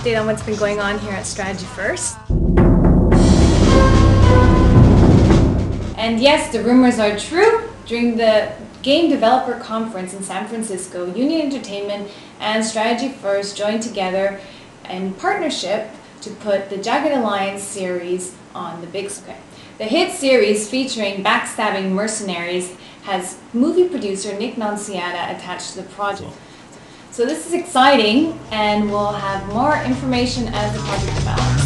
update on what's been going on here at Strategy First. And yes, the rumors are true. During the Game Developer Conference in San Francisco, Union Entertainment and Strategy First joined together in partnership to put the Jagged Alliance series on the big screen. The hit series featuring backstabbing mercenaries has movie producer Nick Nonciata attached to the project. So this is exciting, and we'll have more information as the project develops.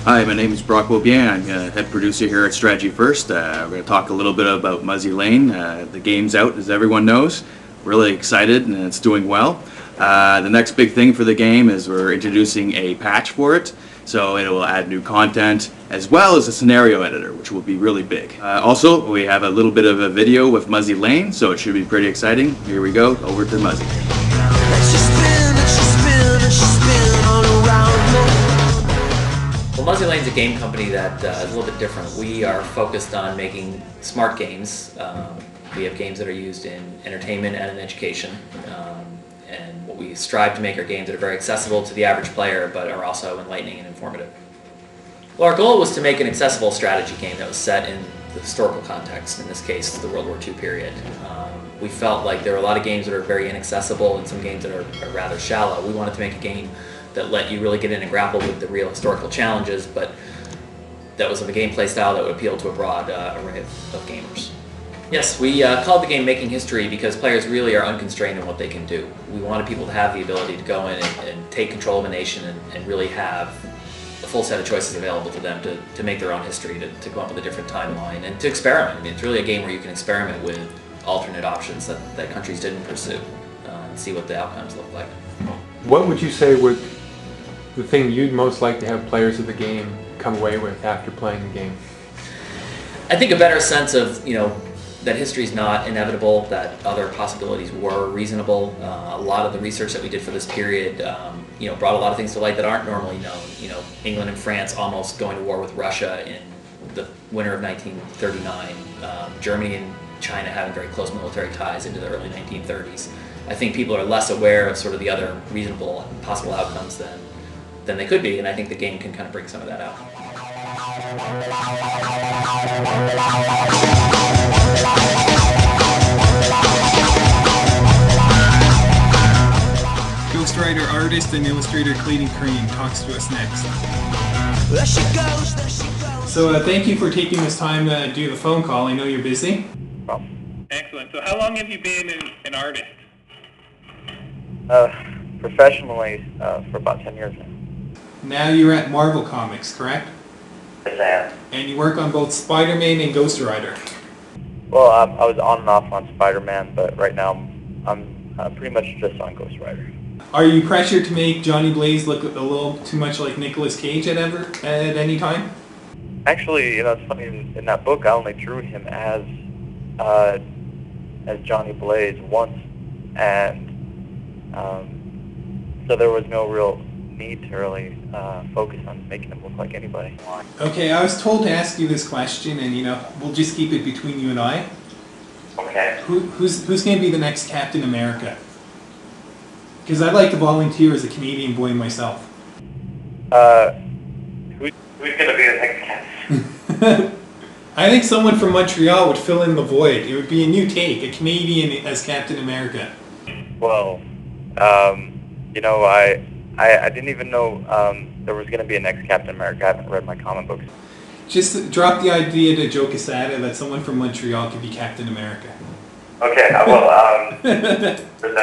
Hi, my name is Brock Beaubien. I'm head producer here at Strategy First. We're going to talk a little bit about Muzzy Lane. The game's out, as everyone knows. Really excited, and it's doing well. The next big thing for the game is we're introducing a patch for it, so it will add new content as well as a scenario editor, which will be really big. Also, we have a little bit of a video with Muzzy Lane, so it should be pretty exciting. Here we go, over to Muzzy. Well, Muzzy Lane's a game company that is a little bit different. We are focused on making smart games. We have games that are used in entertainment and in education. And what we strive to make are games that are very accessible to the average player, but are also enlightening and informative. Well, our goal was to make an accessible strategy game that was set in the historical context, in this case, the World War II period. We felt like there were a lot of games that are very inaccessible and some games that are rather shallow. We wanted to make a game that let you really get in and grapple with the real historical challenges, but that was of a gameplay style that would appeal to a broad array of gamers. Yes, we called the game Making History because players really are unconstrained in what they can do. We wanted people to have the ability to go in and take control of a nation and really have a full set of choices available to them to make their own history, to come up with a different timeline, and to experiment. I mean, it's really a game where you can experiment with alternate options that countries didn't pursue and see what the outcomes look like. What would you say would the thing you'd most like to have players of the game come away with after playing the game? I think a better sense of, that history is not inevitable, that other possibilities were reasonable. A lot of the research that we did for this period, brought a lot of things to light that aren't normally known. England and France almost going to war with Russia in the winter of 1939. Germany and China having very close military ties into the early 1930s. I think people are less aware of sort of the other reasonable possible outcomes than they could be, and I think the game can kind of bring some of that out. Ghostwriter, artist, and illustrator Clayton Crain talks to us next. So thank you for taking this time to do the phone call. I know you're busy. Excellent. So how long have you been an artist? Professionally, for about 10 years now. Now you're at Marvel Comics, correct? Yes, I am. And you work on both Spider-Man and Ghost Rider. Well, I was on and off on Spider-Man, but right now I'm pretty much just on Ghost Rider. Are you pressured to make Johnny Blaze look a little too much like Nicolas Cage at any time? Actually, it's funny, in that book I only drew him as Johnny Blaze once, and so there was no real need to really focus on making him look like anybody. Okay, I was told to ask you this question, and we'll just keep it between you and I. Okay. Who's going to be the next Captain America? Because I'd like to volunteer as a Canadian boy myself. Who's going to be the next Captain? I think someone from Montreal would fill in the void. It would be a new take, a Canadian as Captain America. Well, I didn't even know there was going to be a next Captain America. I haven't read my comic books. Just drop the idea to Joe Quesada that someone from Montreal could be Captain America. Okay, I will present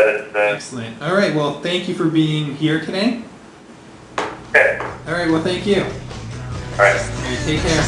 it today. Excellent. All right, well, thank you for being here today. Okay. All right, well, thank you. All right. All right, take care.